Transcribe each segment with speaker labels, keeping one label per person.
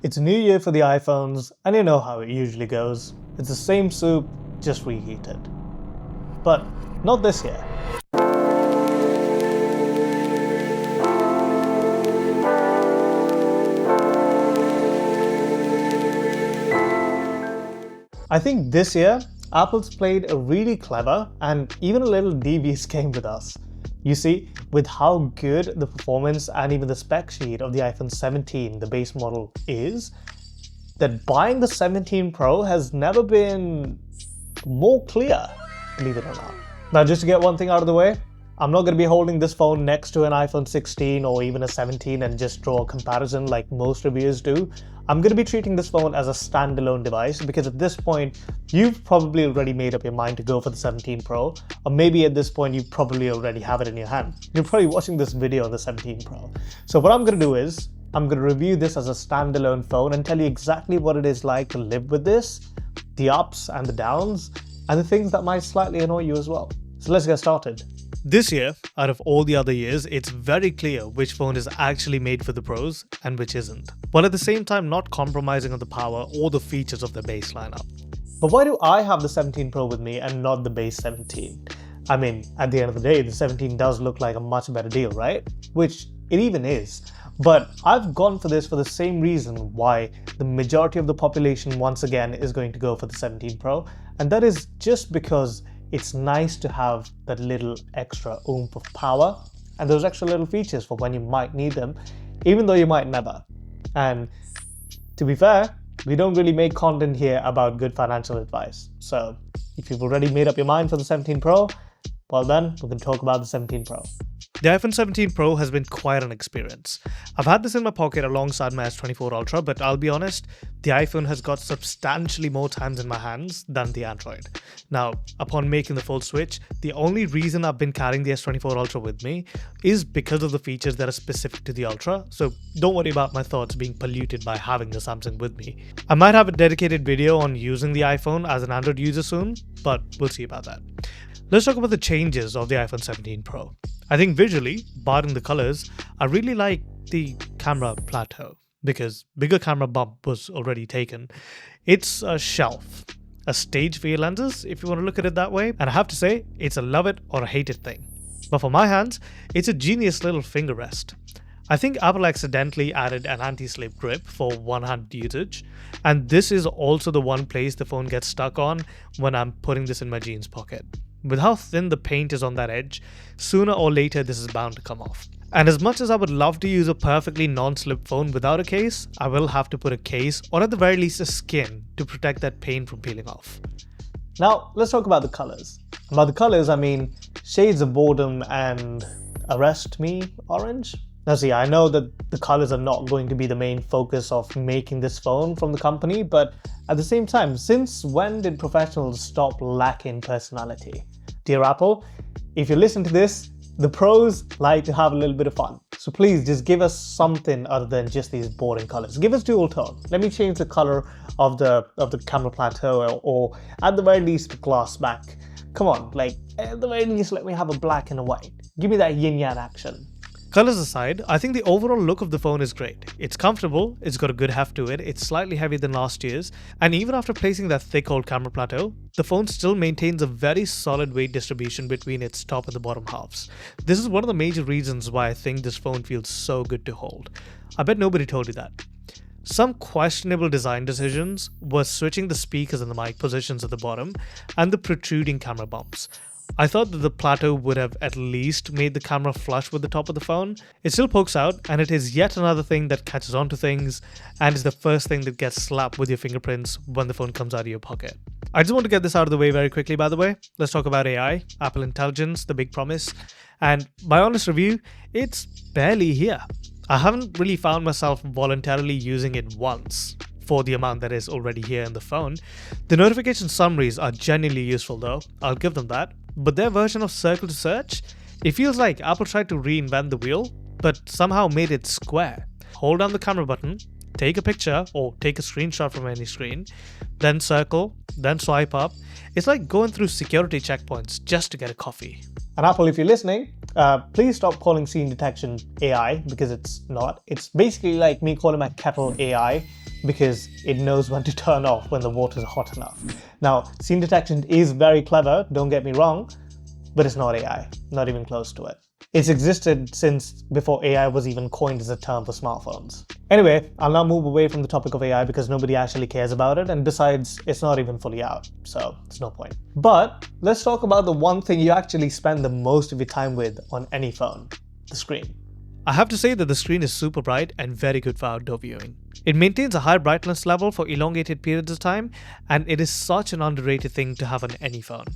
Speaker 1: It's a new year for the iPhones, and you know how it usually goes. It's the same soup, just reheated. But not this year. I think this year, Apple's played a really clever and even a little devious game with us. You see, with how good the performance and even the spec sheet of the iPhone 17, the base model, is, that buying the 17 Pro has never been more clear, believe it or not. Now, just to get one thing out of the way, I'm not going to be holding this phone next to an iPhone 16 or even a 17 and just draw a comparison like most reviewers do. I'm going to be treating this phone as a standalone device because at this point, you've probably already made up your mind to go for the 17 Pro, or maybe at this point, you probably already have it in your hand. You're probably watching this video on the 17 Pro. So what I'm going to do is, I'm going to review this as a standalone phone and tell you exactly what it is like to live with this, the ups and the downs, and the things that might slightly annoy you as well. So let's get started. This year, out of all the other years, it's very clear which phone is actually made for the pros and which isn't, while at the same time not compromising on the power or the features of the base lineup. But why do I have the 17 Pro with me and not the base 17? I mean, at the end of the day, the 17 does look like a much better deal, right? Which it even is. But I've gone for this for the same reason why the majority of the population once again is going to go for the 17 Pro, and that is just because it's nice to have that little extra oomph of power and those extra little features for when you might need them, even though you might never. And to be fair, we don't really make content here about good financial advice. So if you've already made up your mind for the 17 Pro, well then, we can talk about the 17 Pro. The iPhone 17 Pro has been quite an experience. I've had this in my pocket alongside my S24 Ultra, but I'll be honest, the iPhone has got substantially more times in my hands than the Android. Now, upon making the full switch, the only reason I've been carrying the S24 Ultra with me is because of the features that are specific to the Ultra, so don't worry about my thoughts being polluted by having the Samsung with me. I might have a dedicated video on using the iPhone as an Android user soon, but we'll see about that. Let's talk about the changes of the iPhone 17 Pro. I think visually, barring the colors, I really like the camera plateau because bigger camera bump was already taken. It's a shelf, a stage for your lenses if you want to look at it that way, and I have to say, it's a love it or a hate it thing. But for my hands, it's a genius little finger rest. I think Apple accidentally added an anti-slip grip for one-hand usage, and this is also the one place the phone gets stuck on when I'm putting this in my jeans pocket. With how thin the paint is on that edge, sooner or later this is bound to come off. And as much as I would love to use a perfectly non-slip phone without a case, I will have to put a case or at the very least a skin to protect that paint from peeling off. Now let's talk about the colors. By the colors I mean shades of boredom and arrest me orange. Now see, I know that the colors are not going to be the main focus of making this phone from the company, but at the same time, since when did professionals stop lacking personality? Dear Apple, if you listen to this, the pros like to have a little bit of fun. So please just give us something other than just these boring colors. Give us dual tone. Let me change the color of the camera plateau or at the very least the glass back. Come on, like at the very least let me have a black and a white. Give me that yin-yang action. Colors aside, I think the overall look of the phone is great. It's comfortable, it's got a good heft to it, it's slightly heavier than last year's, and even after placing that thick old camera plateau, the phone still maintains a very solid weight distribution between its top and the bottom halves. This is one of the major reasons why I think this phone feels so good to hold. I bet nobody told you that. Some questionable design decisions were switching the speakers and the mic positions at the bottom and the protruding camera bumps. I thought that the Plateau would have at least made the camera flush with the top of the phone. It still pokes out, and it is yet another thing that catches onto things and is the first thing that gets slapped with your fingerprints when the phone comes out of your pocket. I just want to get this out of the way very quickly, by the way. Let's talk about AI, Apple Intelligence, the big promise. And my honest review, it's barely here. I haven't really found myself voluntarily using it once for the amount that is already here in the phone. The notification summaries are genuinely useful though, I'll give them that. But their version of Circle to Search, it feels like Apple tried to reinvent the wheel, but somehow made it square. Hold down the camera button, take a picture or take a screenshot from any screen, then circle, then swipe up. It's like going through security checkpoints just to get a coffee. And Apple, if you're listening, Please stop calling scene detection AI, because it's not. It's basically like me calling my kettle AI because it knows when to turn off when the water is hot enough. Now, scene detection is very clever, don't get me wrong, but it's not AI, not even close to it. It's existed since before AI was even coined as a term for smartphones. Anyway, I'll now move away from the topic of AI because nobody actually cares about it, and besides, it's not even fully out, so there's no point. But let's talk about the one thing you actually spend the most of your time with on any phone: the screen. I have to say that the screen is super bright and very good for outdoor viewing. It maintains a high brightness level for elongated periods of time, and it is such an underrated thing to have on any phone.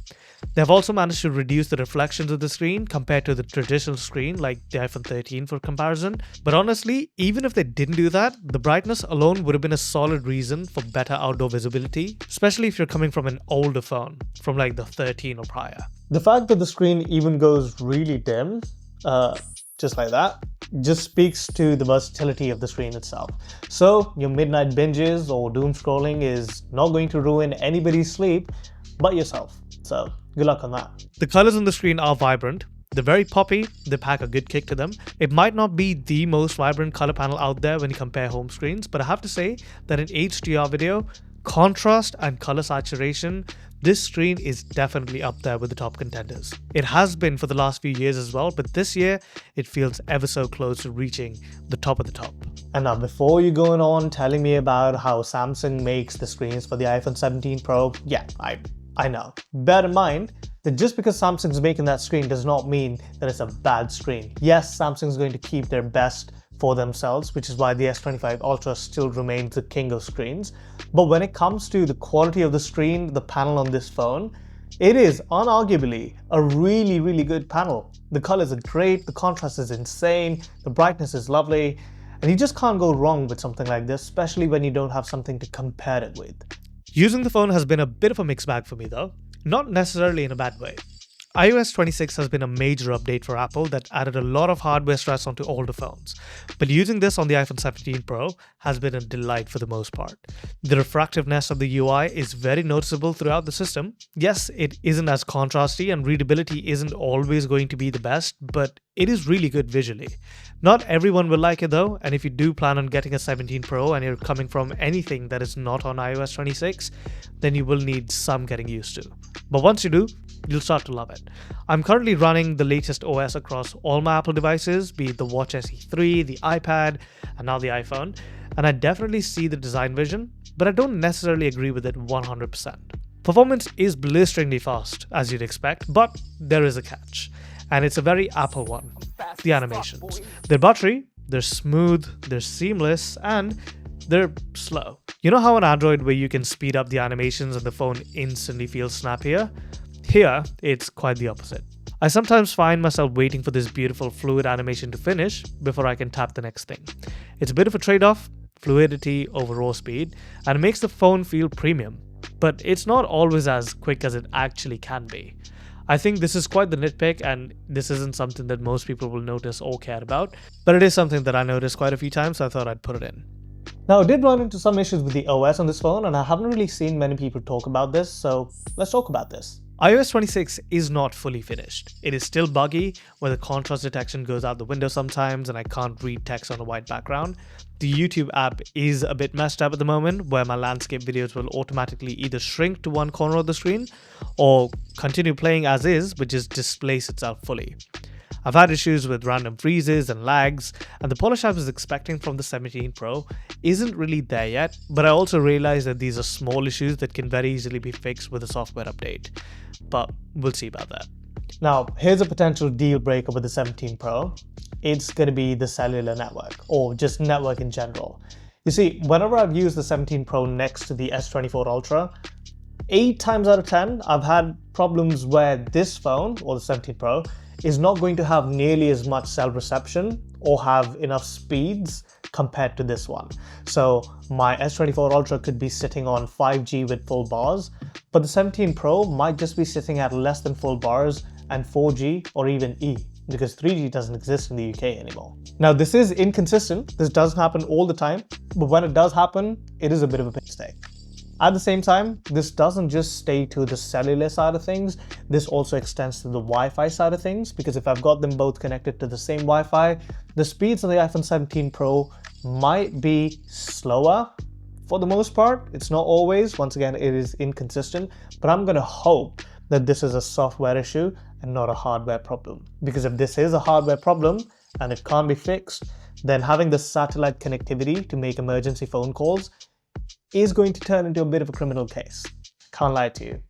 Speaker 1: They have also managed to reduce the reflections of the screen compared to the traditional screen like the iPhone 13 for comparison. But honestly, even if they didn't do that, the brightness alone would have been a solid reason for better outdoor visibility, especially if you're coming from an older phone, from like the 13 or prior. The fact that the screen even goes really dim, just like that, just speaks to the versatility of the screen itself. So your midnight binges or doom scrolling is not going to ruin anybody's sleep but yourself. So good luck on that. The colors on the screen are vibrant. They're very poppy, they pack a good kick to them. It might not be the most vibrant color panel out there when you compare home screens, but I have to say that in HDR video, contrast and color saturation, this screen is definitely up there with the top contenders. It has been for the last few years as well, but this year it feels ever so close to reaching the top of the top. And now before you going on telling me about how Samsung makes the screens for the iPhone 17 Pro, yeah, I know. Bear in mind that just because Samsung's making that screen does not mean that it's a bad screen. Yes, Samsung's going to keep their best for themselves, which is why the S25 Ultra still remains the king of screens. But when it comes to the quality of the screen, the panel on this phone, it is unarguably a really, really good panel. The colors are great, the contrast is insane, the brightness is lovely, and you just can't go wrong with something like this, especially when you don't have something to compare it with. Using the phone has been a bit of a mixed bag for me though, not necessarily in a bad way. iOS 26 has been a major update for Apple that added a lot of hardware stress onto older phones, but using this on the iPhone 17 Pro has been a delight for the most part. The refractiveness of the UI is very noticeable throughout the system. Yes, it isn't as contrasty and readability isn't always going to be the best, but it is really good visually. Not everyone will like it though, and if you do plan on getting a 17 Pro and you're coming from anything that is not on iOS 26, then you will need some getting used to. But once you do, you'll start to love it. I'm currently running the latest OS across all my Apple devices, be it the Watch SE3, the iPad, and now the iPhone, and I definitely see the design vision, but I don't necessarily agree with it 100%. Performance is blisteringly fast, as you'd expect, but there is a catch, and it's a very Apple one: the animations. They're buttery, they're smooth, they're seamless, and they're slow. You know how on Android where you can speed up the animations and the phone instantly feels snappier? Here, it's quite the opposite. I sometimes find myself waiting for this beautiful fluid animation to finish before I can tap the next thing. It's a bit of a trade-off, fluidity over raw speed, and it makes the phone feel premium. But it's not always as quick as it actually can be. I think this is quite the nitpick, and this isn't something that most people will notice or care about, but it is something that I noticed quite a few times, so I thought I'd put it in. Now, I did run into some issues with the OS on this phone, and I haven't really seen many people talk about this, so let's talk about this. iOS 26 is not fully finished. It is still buggy, where the contrast detection goes out the window sometimes and I can't read text on a white background. The YouTube app is a bit messed up at the moment, where my landscape videos will automatically either shrink to one corner of the screen or continue playing as is, but just displace itself fully. I've had issues with random freezes and lags, and the polish I was expecting from the 17 Pro isn't really there yet, but I also realize that these are small issues that can very easily be fixed with a software update. But we'll see about that. Now, here's a potential deal breaker with the 17 Pro. It's going to be the cellular network, or just network in general. You see, whenever I've used the 17 Pro next to the S24 Ultra, 8 times out of 10, I've had problems where this phone, or the 17 Pro, is not going to have nearly as much cell reception or have enough speeds compared to this one. So my S24 Ultra could be sitting on 5G with full bars, but the 17 Pro might just be sitting at less than full bars and 4G or even E, because 3G doesn't exist in the UK anymore. Now, this is inconsistent. This doesn't happen all the time, but when it does happen, it is a bit of a mistake. At the same time, this doesn't just stay to the cellular side of things, this also extends to the Wi-Fi side of things, because if I've got them both connected to the same Wi-Fi, the speeds on the iPhone 17 Pro might be slower for the most part. It's not always, once again, it is inconsistent, but I'm gonna hope that this is a software issue and not a hardware problem. Because if this is a hardware problem and it can't be fixed, then having the satellite connectivity to make emergency phone calls is going to turn into a bit of a criminal case. Can't lie to you.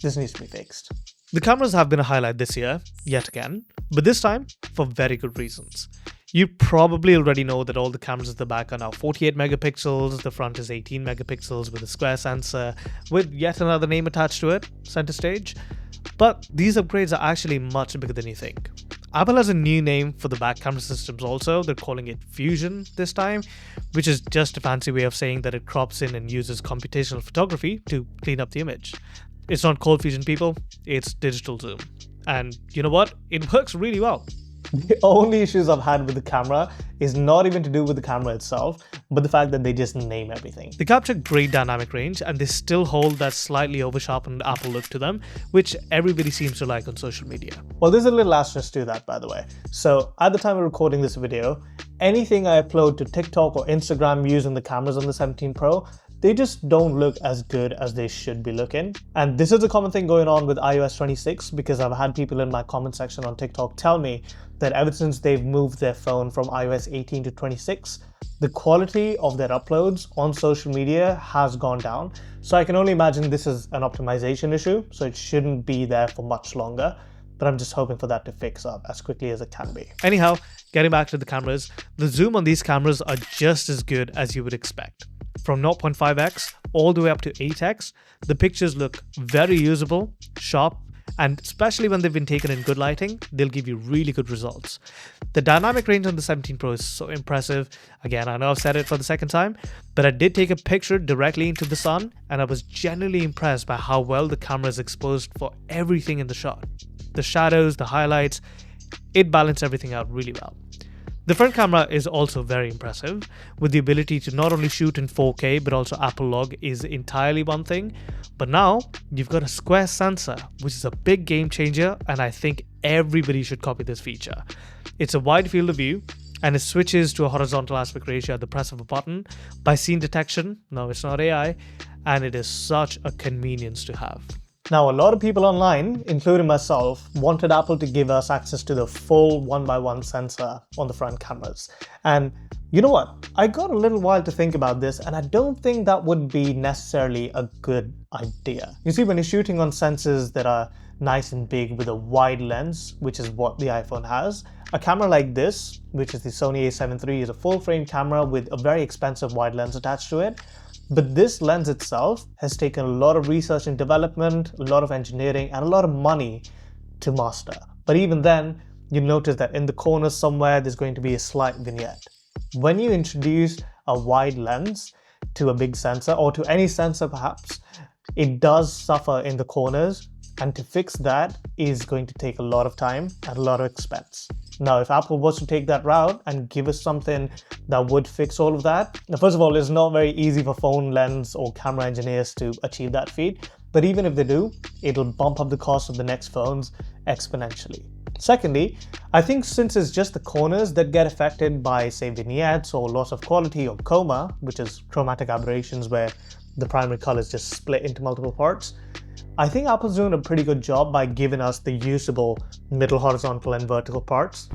Speaker 1: This needs to be fixed. The cameras have been a highlight this year, yet again, but this time for very good reasons. You probably already know that all the cameras at the back are now 48 megapixels, the front is 18 megapixels with a square sensor, with yet another name attached to it, center stage. But these upgrades are actually much bigger than you think. Apple has a new name for the back camera systems also. They're calling it Fusion this time, which is just a fancy way of saying that it crops in and uses computational photography to clean up the image. It's not cold fusion, people, it's digital zoom. And you know what? It works really well. The only issues I've had with the camera is not even to do with the camera itself, but the fact that they just name everything. They capture great dynamic range and they still hold that slightly over-sharpened Apple look to them, which everybody seems to like on social media. Well, there's a little asterisk to that, by the way. So at the time of recording this video, anything I upload to TikTok or Instagram using the cameras on the 17 Pro, they just don't look as good as they should be looking. And this is a common thing going on with iOS 26, because I've had people in my comment section on TikTok tell me that ever since they've moved their phone from iOS 18 to 26, the quality of their uploads on social media has gone down. So I can only imagine this is an optimization issue, so it shouldn't be there for much longer. But I'm just hoping for that to fix up as quickly as it can be. Anyhow, getting back to the cameras, the zoom on these cameras are just as good as you would expect. From 0.5x all the way up to 8x, the pictures look very usable, sharp, and especially when they've been taken in good lighting, they'll give you really good results. The dynamic range on the 17 Pro is so impressive. Again, I know I've said it for the second time, but I did take a picture directly into the sun, and I was genuinely impressed by how well the camera is exposed for everything in the shot. The shadows, the highlights, it balanced everything out really well. The front camera is also very impressive, with the ability to not only shoot in 4K but also Apple Log is entirely one thing. But now you've got a square sensor, which is a big game changer, and I think everybody should copy this feature. It's a wide field of view and it switches to a horizontal aspect ratio at the press of a button by scene detection. No, it's not AI, and it is such a convenience to have. Now, a lot of people online, including myself, wanted Apple to give us access to the full 1x1 sensor on the front cameras. And you know what? I got a little while to think about this, and I don't think that would be necessarily a good idea. You see, when you're shooting on sensors that are nice and big with a wide lens, which is what the iPhone has, a camera like this, which is the Sony a7 III, is a full frame camera with a very expensive wide lens attached to it. But this lens itself has taken a lot of research and development, a lot of engineering, and a lot of money to master. But even then, you notice that in the corner somewhere, there's going to be a slight vignette. When you introduce a wide lens to a big sensor, or to any sensor perhaps, it does suffer in the corners, and to fix that is going to take a lot of time and a lot of expense. Now, if Apple was to take that route and give us something that would fix all of that, now, first of all, it's not very easy for phone lens or camera engineers to achieve that feat, but even if they do, it'll bump up the cost of the next phones exponentially. Secondly, I think since it's just the corners that get affected by, say, vignettes or loss of quality or chroma, which is chromatic aberrations where the primary color is just split into multiple parts, I think Apple's doing a pretty good job by giving us the usable middle horizontal and vertical parts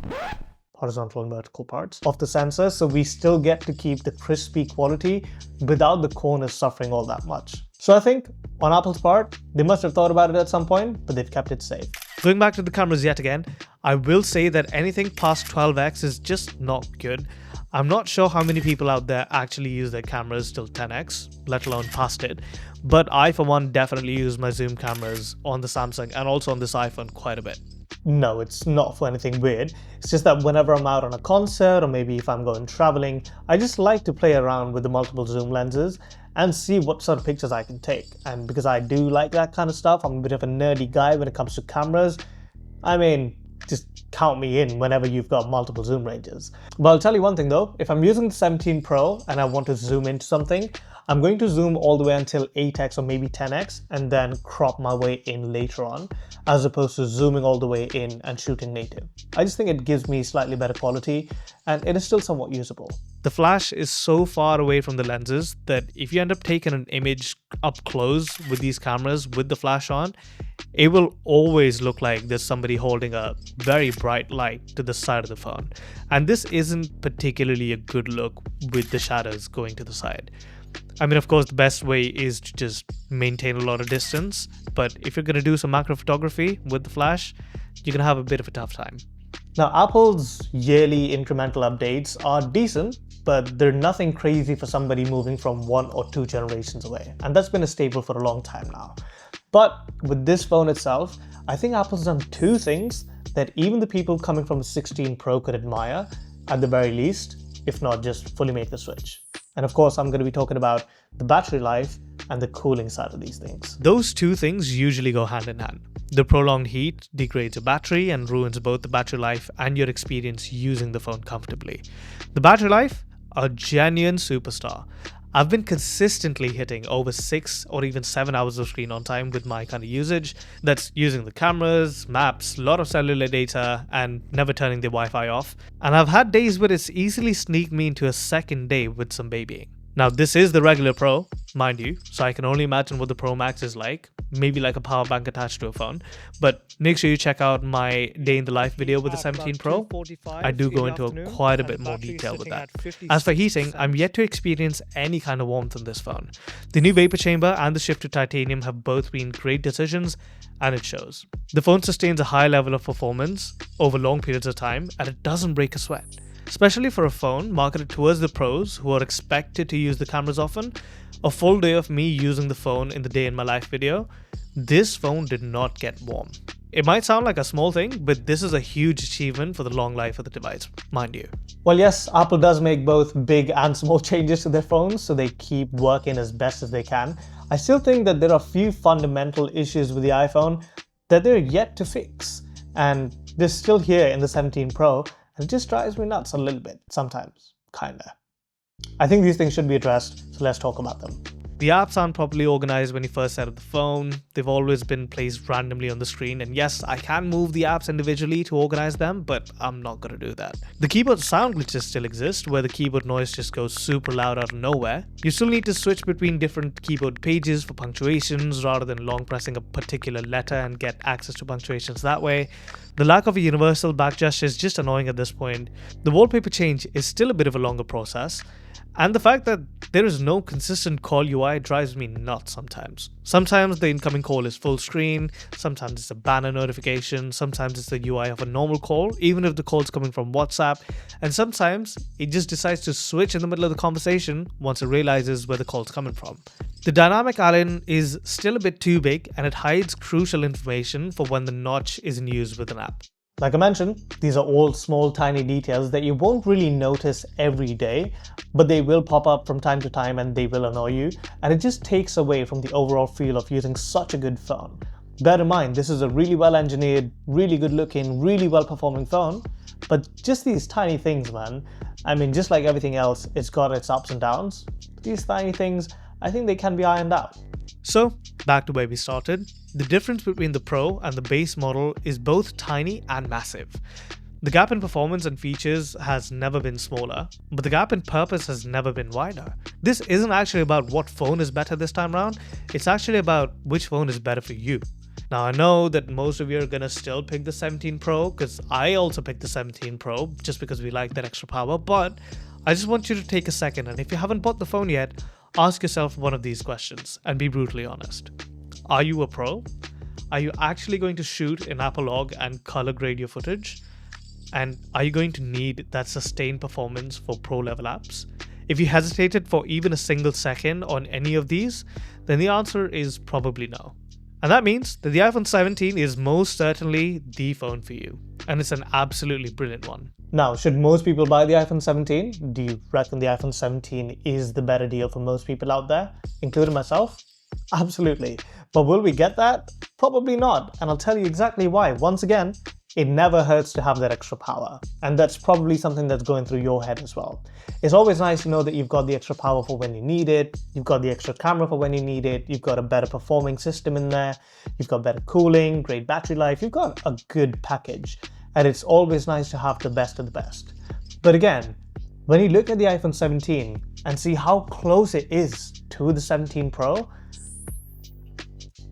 Speaker 1: of the sensor, so we still get to keep the crispy quality without the corners suffering all that much. So I think on Apple's part, they must have thought about it at some point, but they've kept it safe. Going back to the cameras yet again, I will say that anything past 12x is just not good. I'm not sure how many people out there actually use their cameras till 10x, let alone past it, but I for one definitely use my zoom cameras on the Samsung and also on this iPhone quite a bit. No, it's not for anything weird. It's just that whenever I'm out on a concert or maybe if I'm going traveling, I just like to play around with the multiple zoom lenses and see what sort of pictures I can take. And because I do like that kind of stuff, I'm a bit of a nerdy guy when it comes to cameras. I mean, just count me in whenever you've got multiple zoom ranges. But I'll tell you one thing though, if I'm using the 17 Pro and I want to zoom into something, I'm going to zoom all the way until 8x or maybe 10x and then crop my way in later on, as opposed to zooming all the way in and shooting native. I just think it gives me slightly better quality and it is still somewhat usable. The flash is so far away from the lenses that if you end up taking an image up close with these cameras with the flash on, it will always look like there's somebody holding a very bright light to the side of the phone. And this isn't particularly a good look with the shadows going to the side. I mean, of course, the best way is to just maintain a lot of distance, but if you're going to do some macro photography with the flash, you're going to have a bit of a tough time. Now, Apple's yearly incremental updates are decent, but they're nothing crazy for somebody moving from 1 or 2 generations away. And that's been a staple for a long time now. But with this phone itself, I think Apple's done 2 things that even the people coming from the 16 Pro could admire, at the very least, if not just fully make the switch. And of course, I'm going to be talking about the battery life and the cooling side of these things. Those 2 things usually go hand in hand. The prolonged heat degrades your battery and ruins both the battery life and your experience using the phone comfortably. The battery life, a genuine superstar. I've been consistently hitting over 6 or even 7 hours of screen on time with my kind of usage. That's using the cameras, maps, a lot of cellular data, and never turning the Wi-Fi off. And I've had days where it's easily sneaked me into a second day with some babying. Now, this is the regular Pro, mind you, so I can only imagine what the Pro Max is like. Maybe like a power bank attached to a phone. But make sure you check out my day in the life video with the 17 Pro. I do go into quite a bit more detail with that. As for heating, I'm yet to experience any kind of warmth on this phone. The new vapor chamber and the shift to titanium have both been great decisions, and it shows. The phone sustains a high level of performance over long periods of time, and it doesn't break a sweat. Especially for a phone marketed towards the pros who are expected to use the cameras often. A full day of me using the phone in the day in my life video, this phone did not get warm. It might sound like a small thing, but this is a huge achievement for the long life of the device, mind you. Well, yes, Apple does make both big and small changes to their phones, so they keep working as best as they can. I still think that there are a few fundamental issues with the iPhone that they're yet to fix, and they're still here in the 17 Pro, and it just drives me nuts a little bit, sometimes, kinda. I think these things should be addressed, so let's talk about them. The apps aren't properly organized when you first set up the phone. They've always been placed randomly on the screen, and yes, I can move the apps individually to organize them, but I'm not gonna do that. The keyboard sound glitches still exist, where the keyboard noise just goes super loud out of nowhere. You still need to switch between different keyboard pages for punctuations rather than long pressing a particular letter and get access to punctuations that way. The lack of a universal back gesture is just annoying at this point. The wallpaper change is still a bit of a longer process. And the fact that there is no consistent call UI drives me nuts sometimes. Sometimes the incoming call is full screen, sometimes it's a banner notification, sometimes it's the UI of a normal call, even if the call is coming from WhatsApp, and sometimes it just decides to switch in the middle of the conversation once it realizes where the call's coming from. The dynamic island is still a bit too big and it hides crucial information for when the notch is in use with an app. Like I mentioned, these are all small tiny details that you won't really notice every day, but they will pop up from time to time and they will annoy you, and it just takes away from the overall feel of using such a good phone. Bear in mind, this is a really well engineered, really good looking, really well performing phone, but just these tiny things, man. I mean, just like everything else, it's got its ups and downs. These tiny things, I think they can be ironed out. So, back to where we started. The difference between the Pro and the base model is both tiny and massive. The gap in performance and features has never been smaller, but the gap in purpose has never been wider. This isn't actually about what phone is better this time around, it's actually about which phone is better for you. Now, I know that most of you are gonna still pick the 17 Pro, because I also picked the 17 Pro just because we like that extra power, but I just want you to take a second, and if you haven't bought the phone yet, ask yourself one of these questions and be brutally honest. Are you a pro? Are you actually going to shoot in Apple Log and color grade your footage? And are you going to need that sustained performance for pro level apps? If you hesitated for even a single second on any of these, then the answer is probably no. And that means that the iPhone 17 is most certainly the phone for you. And it's an absolutely brilliant one. Now, should most people buy the iPhone 17? Do you reckon the iPhone 17 is the better deal for most people out there, including myself? Absolutely. But will we get that? Probably not. And I'll tell you exactly why, once again, it never hurts to have that extra power. And that's probably something that's going through your head as well. It's always nice to know that you've got the extra power for when you need it, you've got the extra camera for when you need it, you've got a better performing system in there, you've got better cooling, great battery life, you've got a good package. And it's always nice to have the best of the best. But again, when you look at the iPhone 17 and see how close it is to the 17 Pro,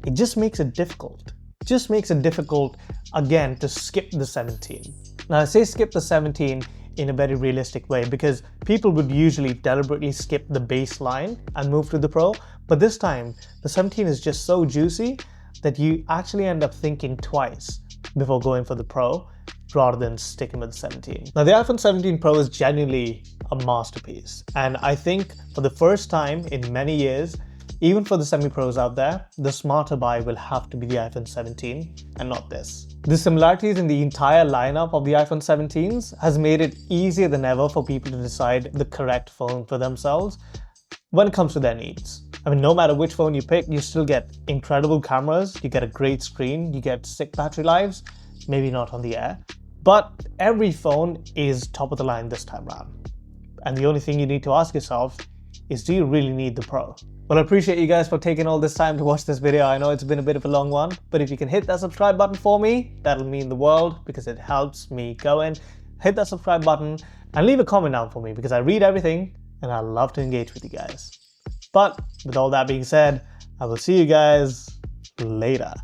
Speaker 1: it just makes it difficult. Just makes it difficult, again, to skip the 17. Now I say skip the 17 in a very realistic way because people would usually deliberately skip the baseline and move to the Pro, but this time the 17 is just so juicy that you actually end up thinking twice before going for the Pro rather than sticking with the 17. Now the iPhone 17 Pro is genuinely a masterpiece, and I think for the first time in many years, even for the semi-pros out there, the smarter buy will have to be the iPhone 17 and not this. The similarities in the entire lineup of the iPhone 17s has made it easier than ever for people to decide the correct phone for themselves when it comes to their needs. I mean, no matter which phone you pick, you still get incredible cameras, you get a great screen, you get sick battery lives, maybe not on the air, but every phone is top of the line this time around. And the only thing you need to ask yourself is, do you really need the Pro? Well, I appreciate you guys for taking all this time to watch this video. I know it's been a bit of a long one, but if you can hit that subscribe button for me, that'll mean the world because it helps me go in. Hit that subscribe button and leave a comment down for me because I read everything and I love to engage with you guys. But with all that being said, I will see you guys later.